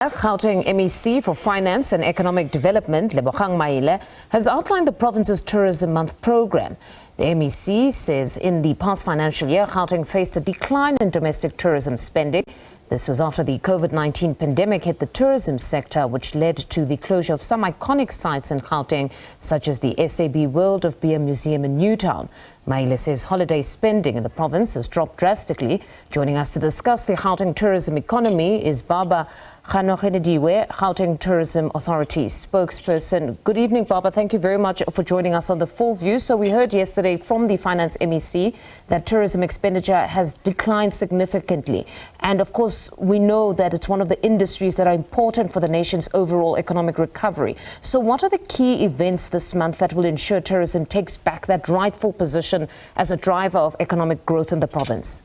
Gauteng MEC for Finance and Economic Development, Lebogang Maile, has outlined the province's Tourism Month program. The MEC says in the past financial year, Gauteng faced a decline in domestic tourism spending. This was after the COVID-19 pandemic hit the tourism sector, which led to the closure of some iconic sites in Gauteng, such as the SABC World of Beer Museum in Newtown. Maile says holiday spending in the province has dropped drastically. Joining us to discuss the Gauteng tourism economy is Barba Gaoganediwe, Gauteng Tourism Authority spokesperson. Good evening, Barba. Thank you very much for joining us on The Full View. So we heard yesterday from the Finance MEC that tourism expenditure has declined significantly. And of course, we know that it's one of the industries that are important for the nation's overall economic recovery. So what are the key events this month that will ensure tourism takes back that rightful position as a driver of economic growth in the province?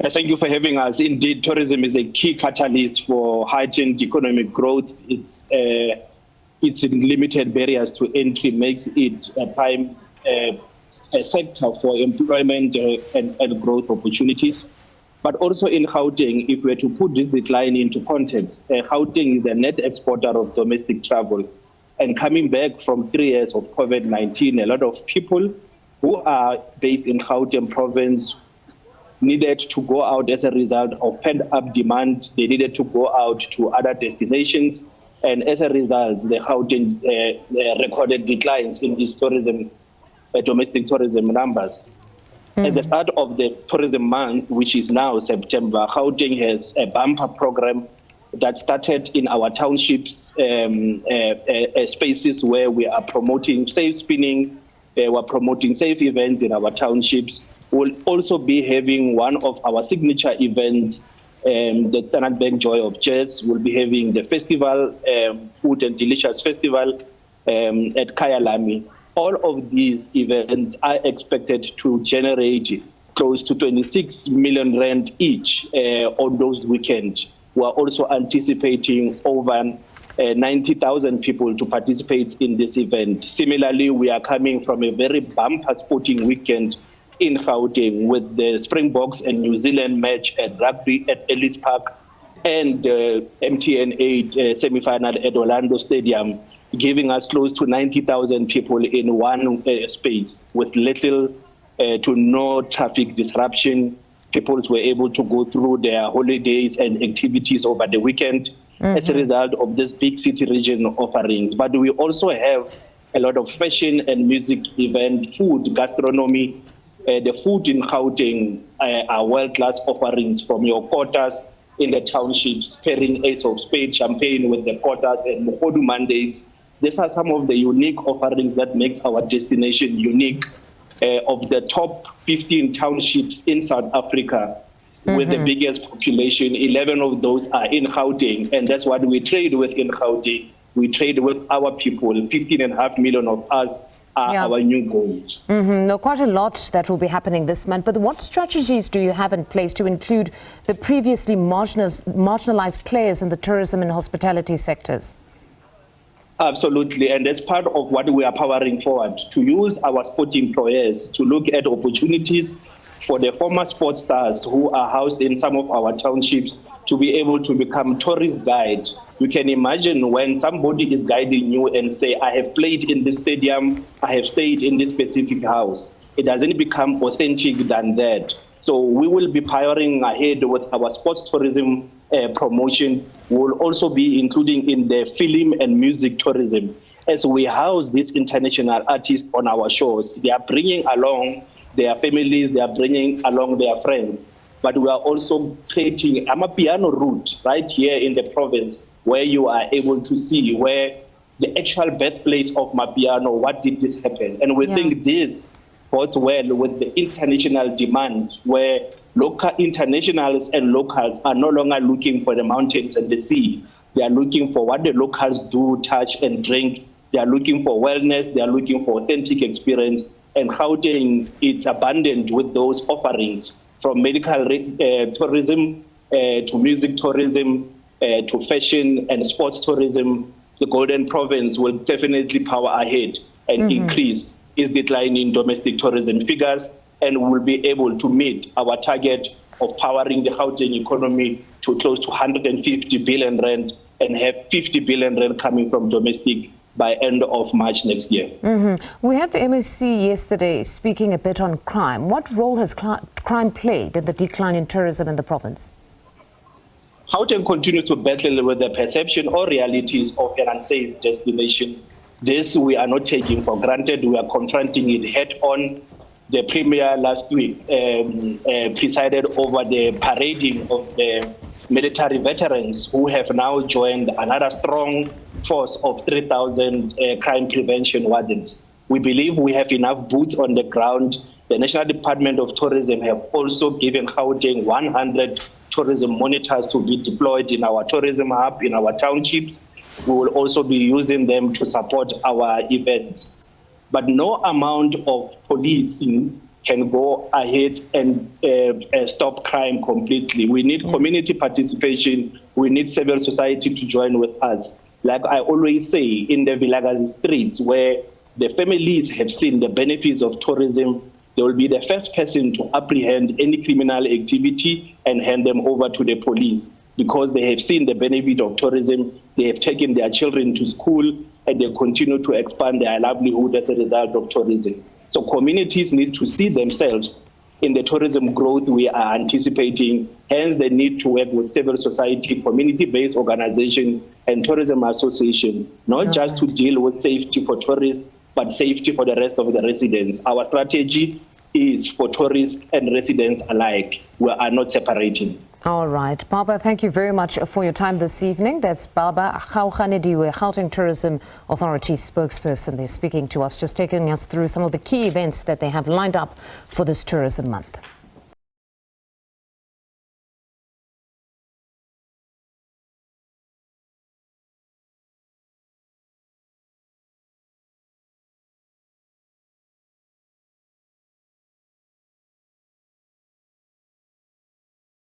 Thank you for having us. Indeed, tourism is a key catalyst for heightened economic growth. Its limited barriers to entry makes it a prime sector for employment and growth opportunities. But also in Gauteng, if we were to put this decline into context, Gauteng is the net exporter of domestic travel. And coming back from 3 years of COVID-19, a lot of people who are based in Gauteng province needed to go out as a result of pent-up demand. They needed to go out to other destinations. And as a result, the Gauteng recorded declines in its tourism, domestic tourism numbers. At the start of the tourism month, which is now September, Gauteng has a bumper program that started in our townships, spaces where we are promoting safe spinning, we're promoting safe events in our townships. We'll also be having one of our signature events, the Standard Bank Joy of Jazz. We'll be having the festival, Food and Delicious Festival at Kyalami. All of these events are expected to generate close to 26 million rand each on those weekends. We are also anticipating over 90,000 people to participate in this event. Similarly, we are coming from a very bumper sporting weekend in Gauteng with the Springboks and New Zealand match at rugby at Ellis Park and the MTN 8 semi-final at Orlando Stadium, giving us close to 90,000 people in one space with little to no traffic disruption. People were able to go through their holidays and activities over the weekend as a result of this big city region offerings. But we also have a lot of fashion and music event, food, gastronomy. The food in Gauteng are world-class offerings from your quarters in the townships, pairing Ace of Spades champagne with the quarters and Mokodu Mondays. These are some of the unique offerings that makes our destination unique. Of the top 15 townships in South Africa, with the biggest population, 11 of those are in Gauteng, and that's what we trade with in Gauteng. We trade with our people. 15.5 million of us are our new goals. No, quite a lot that will be happening this month. But what strategies do you have in place to include the previously marginalized players in the tourism and hospitality sectors? Absolutely, and that's part of what we are powering forward, to use our sport employers to look at opportunities for the former sports stars who are housed in some of our townships to be able to become tourist guide. You can imagine when somebody is guiding you and say, I have played in this stadium, I have stayed in this specific house. It doesn't become authentic than that. So we will be powering ahead with our sports tourism promotion. We'll also be including in the film and music tourism. As we house these international artists on our shores, they are bringing along their families, they are bringing along their friends. But we are also creating a piano route right here in the province where you are able to see where the actual birthplace of Mapiano, what did this happen? And we think this bodes well with the international demand, where local internationals and locals are no longer looking for the mountains and the sea. They are looking for what the locals do, touch and drink. They are looking for wellness. They are looking for authentic experience. And Gauteng is abundant with those offerings, from medical tourism to music tourism to fashion and sports tourism. The Golden Province will definitely power ahead and increase its decline in domestic tourism figures, and will be able to meet our target of powering the Gauteng economy to close to 150 billion rand and have 50 billion rand coming from domestic by end of March next year. We had the MEC yesterday speaking a bit on crime. What role has crime played in the decline in tourism in the province? Gauteng continues to battle with the perception or realities of an unsafe destination. This we are not taking for granted. We are confronting it head on. The Premier last week presided over the parading of the military veterans who have now joined another strong force of 3,000 crime prevention wardens. We believe we have enough boots on the ground. The National Department of Tourism have also given Gauteng 100 tourism monitors to be deployed in our tourism hub, in our townships. We will also be using them to support our events. But no amount of policing can go ahead and stop crime completely. We need community participation. We need civil society to join with us. Like I always say, in the Vilakazi streets, where the families have seen the benefits of tourism, they will be the first person to apprehend any criminal activity and hand them over to the police, because they have seen the benefit of tourism. They have taken their children to school and they continue to expand their livelihood as a result of tourism. So communities need to see themselves in the tourism growth we are anticipating. Hence, they need to work with civil society, community-based organization, and tourism association, not just to deal with safety for tourists, but safety for the rest of the residents. Our strategy is for tourists and residents alike. We are not separating. All right. Barba, thank you very much for your time this evening. That's Barba Gaoganediwe, Gauteng Tourism Authority spokesperson. They're speaking to us, just taking us through some of the key events that they have lined up for this tourism month.